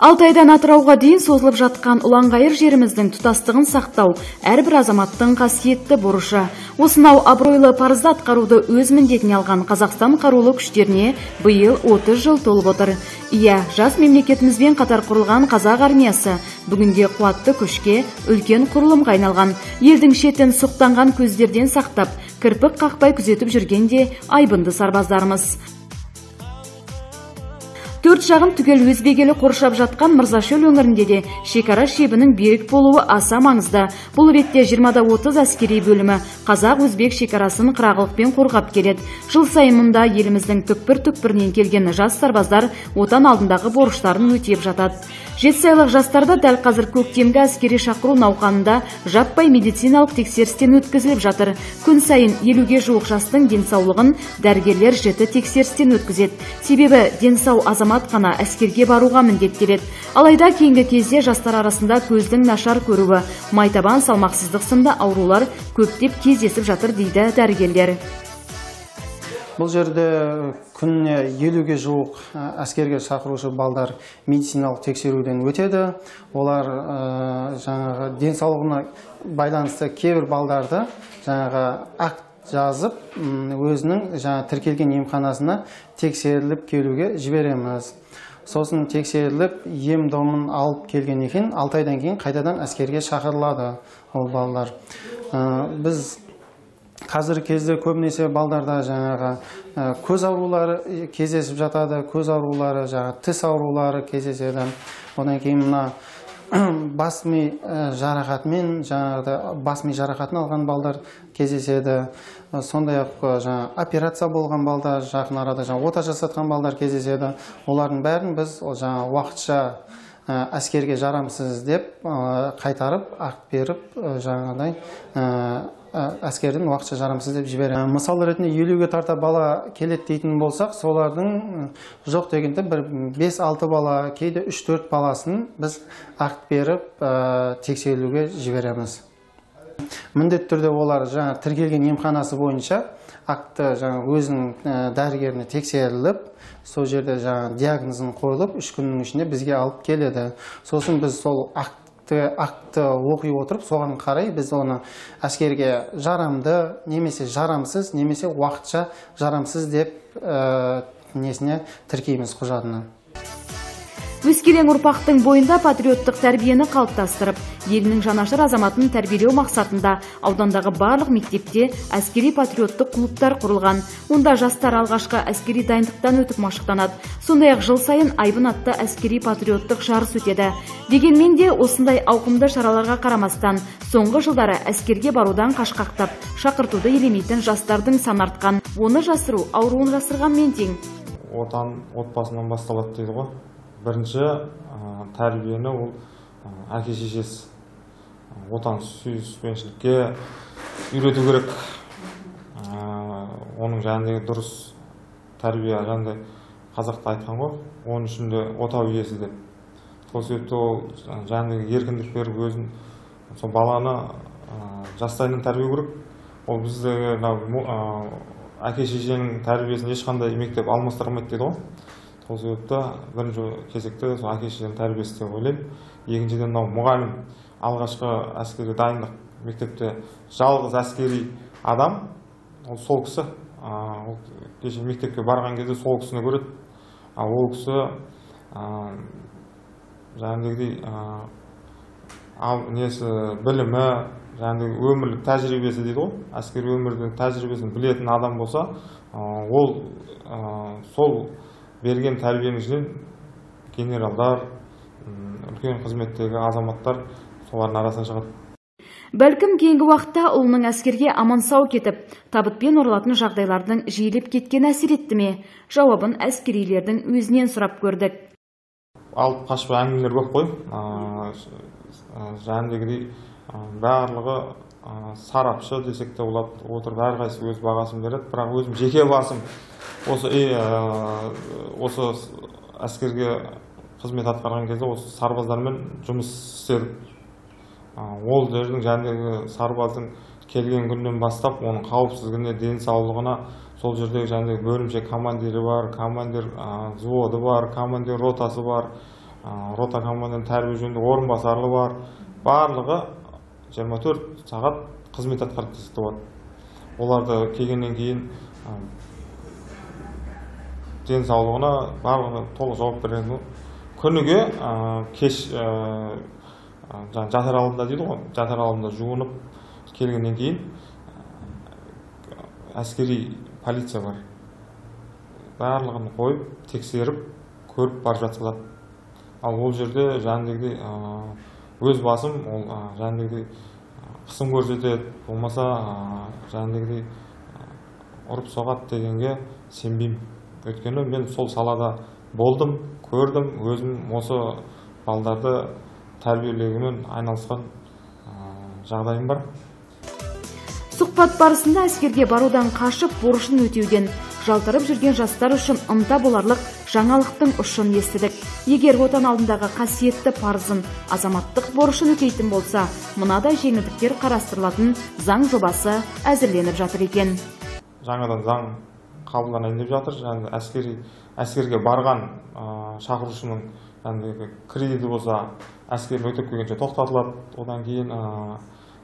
Алтайдан Атырауға дейін созылып жатқан ұланғайыр жеріміздің тұтастығын сақтау әрбір азаматтың қасиетті борышы. Осынау абыройлы парызды атқаруды өз міндетіне алған Қазақстан қарулы күштеріне биыл 30 жыл толып отыр. Иә, жас мемлекетімізбен қатар құрылған қазақ армиясы бүгінде қуатты күшке, үлкен құрылымға айналған. Елдің шетін сұқтанған көздерден сақтап, кірпік қақпай күзетіп жүргенде айбынды сарбаздарымыз. Төрт жағын түгел өзбегелі қоршап жатқан Мырзашөл өңірінде де шекара шебінің берік болуы аса маңызды. Бұл ретте 20-30 әскери бөлімі қазақ-өзбек шекарасын қырағылықпен қорғап келеді. Жыл сайын мұнда еліміздің түкпір-түкпірінен келген жас сарбаздар отан алдындағы борыштарын өтеп жатады. Жетісайлық жастарда дәл қазір көктемгі әскери шақыру науқанында жаппай медициналық тексерістен өткізіліп жатыр. Күн сайын 50-ге жуық жастың денсаулығын дәрігерлер жіті тексерістен өткізеді. Себебі денсау азамат қана әскерге баруға міндеттеледі. Алайда кейінгі кезде жастар арасында көздің нашар көруі, майтабан салмақсыздық сынды аурулар көптеп кездесіп жатыр дейді дәрігерлер. Бұл жерде күніне 50-ге жуық әскерге шақырушы балдар медициналық тексеруден өтеді. Олар жаңағы денсаулығына байланысты кейбір балдарды жаңағы акт жазып, өзінің тіркелген емханасына тексеріліп келуге жібереміз. Сосын тексеріліп, ем-домын алып келген екен, 6 айдан кейін қайтадан әскерге шақырылады ол балалар. Біз қазіргі кезде көбінесе балдарда жаңағы көз аурулары кездесіп жатады, көз аурулары, тіс аурулары кездеседі. Одан кейін мына бас ми жарақатымен, бас ми жарақатын алған балдар кездеседі. Сондай-ақ операция болған балдар, жақын арада ота жасатқан балдар кездеседі. Олардың бәрін біз уақытша әскерге жарамсыз деп қайтарып, акт беріп, жаңағыдай әскерден уақытша жарамсыз деп жібереміз. Мысал ретінде 50-ге тарта бала келеді дейтін болсақ, солардың жоқ дегенде 5-6 бала, кейде 3-4 баласын біз акт беріп тексерілуге жібереміз. Міндетті түрде олар тіркелген емханасы бойынша актты өзінің дәрігеріне тексеріліп, сол жерде диагнозын қойылып, 3 күннің ішінде бізге алып келеді. Сосын біз сол актты оқи отырып, соған қарай біз оны әскерге жарамды, немесе жарамсыз, немесе уақытша жарамсыз деп тіркейміз құжатына. Өскелең ұрпақтың бойында патриоттық тәрбиені қалыптастырып, елінің жанашыр азаматын тәрбиелеу мақсатында аудандағы барлық мектепте әскери патриоттық клубтар құрылған. Онда жастар алғашқы әскери дайындықтан өтіп машықтанады. Сондай-ақ жыл сайын айбын атты әскери патриоттық жарыс өтеді. Дегенмен де осындай ауқымды шараларға қарамастан, соңғы жылдары әскерге барудан қашқақтап, шақыртуды елемейтін жастардың саны артқан. Оны жасыру ауруын жасырғанмен тең. Отан отбасынан басталады дейді ғой. Бірінші тәрбиені ол әке-шешесі отан сүйіспеншілікке үйрету керек. Оның жаңағы дұрыс тәрбие жаңағы қазақта айтқан ғой, оның ішінде отау иесі деп. Сол себепті ол жаңағы еркіндік беріп өзін сол баланы жастайынан тәрбие керек. Ол біздегі әке-шешенің тәрбиесін ешқандай мектеп алмастырмайды дейді ғой. Сол себепті бірінші кезекте әке-шешенің тәрбиесі деп ойлаймын. Екіншіден мұғалім алғашқы әскери дайындық мектепте жалғыз әскери адам, ол сол кісі. Кеше мектепке барған кезде сол кісіні көреді. Ол кісі жаңағыдай білімі, өмірлік тәжірибесі дейді ғой. Әскери өмірдің тәжірибесін білетін адам болса, ол сол берген тәрбиенің ішінен генералдар, үлкен қызметтегі азаматтар солардың арасынан шығады. Бәлкім кейінгі уақытта ұлының әскерге аман сау кетіп, табытпен оралатын жағдайлардың жиілеп кеткен әсер етті ме? Жауабын әскерилердің өзінен сұрап көрдік. Алып қашпа әңгімелер көп қой. Жаңағыдай барлығы сарапшы десек те болады, отырып әрқайсысы өз бағасын береді. Бірақ өзім жеке басым осы әскерге қызмет атқарған кезде осы сарбаздармен жұмыс істедім. Ол жердің жаңағы сарбаздың келген күннен бастап оның қауіпсіздігіне, денсаулығына, сол жердегі бөлімше командирі бар, командир взводы бар, командир ротасы бар, рота командирінің тәрбие жөніндегі орынбасары бар. Барлығы 24 сағат қызмет атқарып келеді болады. Оларды келгеннен кейін денсаулығына барлығына толық жауап береді. Күніге кеш жатар алдында дейді ғой, жатар алдында жуынып келгеннен кейін әскери полиция бар. Барлығын қойып, тексеріп, көріп бар жатқызады. Ал ол жерде жаңағыдай өз басым, ол жаңағыдай қысым көрсетеді, болмаса жаңағыдай ұрып соғады дегенге сенбеймін. Өйткені мен сол салада болдым, көрдім, өзім осы балдарды тәрбиелеумен айналысқан жағдайым бар. Сұхбат барысында әскерге барудан қашып, борышын өтеуден жалтарып жүрген жастар үшін ынта боларлық жаңалықтың ұшын естідік. Егер отан алдындағы қасиетті парызын, азаматтық борышын өтейтін болса, мынадай жеңілдіктер қарастырылатын заң жобасы әзірленіп жатыр екен. Жаңадан заң қабылданайын деп жатыр. Әскерге барған шақырушының кредиті болса, әскерін өтеп келгенше тоқтатылады. Одан кейін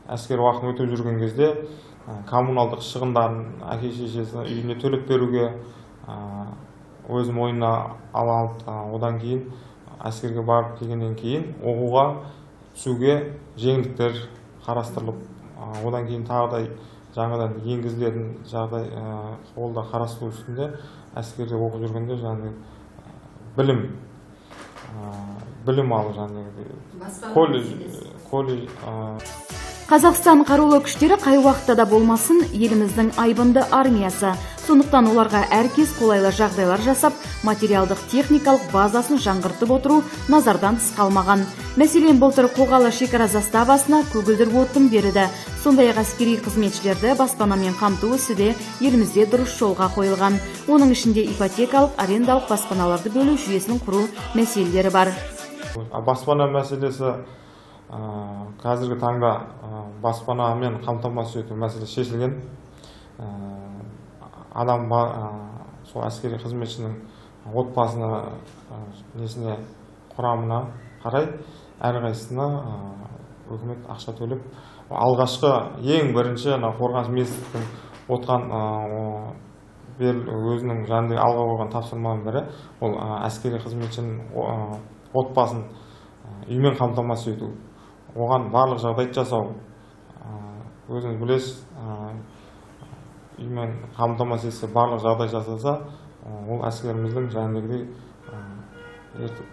әскер уақытын өтіп жүрген кезде коммуналдық шығындарын әке-шешесінің үйіне төлеп беруге өз мойнына алып, одан кейін әскерге барып келгеннен кейін оқуға түсуге жеңілдіктер қарастырылып, одан кейін тағы жаңадан енгізілетін жағдай қолда қарастыру үстінде әскерде оқып жүргенде білім алу колледж. Қазақстан қарулы күштері қай уақытта да болмасын еліміздің айбынды армиясы. Сондықтан оларға әркез қолайлы жағдайлар жасап, материалдық техникалық базасын жаңғыртып отыру назардан тыс қалмаған. Мәселен, былтыр Қоғалы шекара заставасына көгілдір отын берілді. Сондай-ақ әскери қызметшілерді баспанамен қамту ісі де елімізде дұрыс жолға қойылған. Оның ішінде ипотекалық, арендалық баспаналарды бөлу жүйесін құру мәселелері бар. Баспана мәселесі қазіргі таңда баспанамен қамтамасыз ету мәселесі шешілген. Адам сол әскери қызметшінің отбасына құрамына қарай әрқайсысына үкімет ақша төлеп, алғашқы ең бірінші қорғаныс министрліктің өзінің жанында алға қойған тапсырманың бірі ол әскери қызметшінің отбасын үймен қамтамасыз ету. Оған барлық жағдай жасау. Өзіңіз білесіз, үймен қамтамасыз етсе, барлық жағдай жасаса, ол әскеріміздің жаңағыдай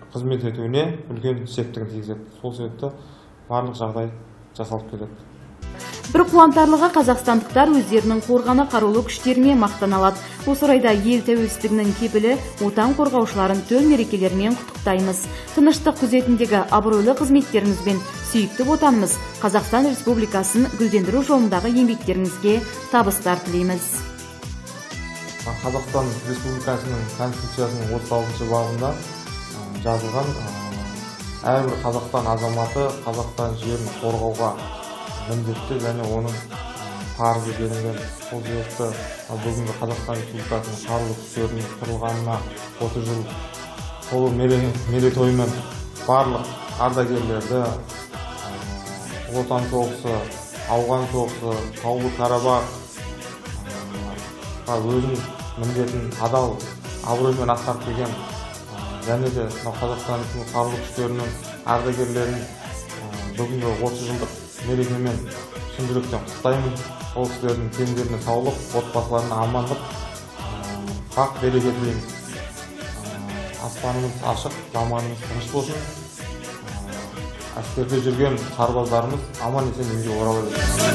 қызмет етуіне үлкен септігін тигізеді. Сол себепті барлық жағдай жасалып келеді. Бір қуантарлығы, қазақстандықтар өздерінің қорғаны қарулы күштерімен мақтана алады. Осы орайда ел тәуелсіздігінің кепілі отан қорғаушыларын төл мерекелермен құттықтаймыз. Тыныштық күзетіндегі абыройлы қызметтеріңізбен сүйікті отанымыз Қазақстан Республикасын гүлдендіру жолындағы еңбектеріңізге табыстар тілейміз. Қазақстан Республикасының Конституциясының 36 бабында жазылған әрбір Қазақстан азаматы Қазақстан жерін қорғауға міндетті және оның парызы делінген. Сол себепті бүгінгі Қазақстан Республикасының қарулы күштерінің құрылғанына 30 жыл толу мерейтойымен барлық ардагерлерді Отан соғысы, Ауған соғысы, Таулы Қарабақ өзінің міндетін адал абыроймен атқарып келген және де Қазақстан қарулы күштерінің ардагерлерін бүгінгі 30 жылдық мерекемен шын жүректен құттықтаймын. Ол кісілердің тендеріне саулық, отбасыларына амандық, бақ береке тілейміз. Аспанымыз ашық, заманымыз тыныш болсын. Әскерде жүрген сарбаздарымыз аман есен елге орала берсін.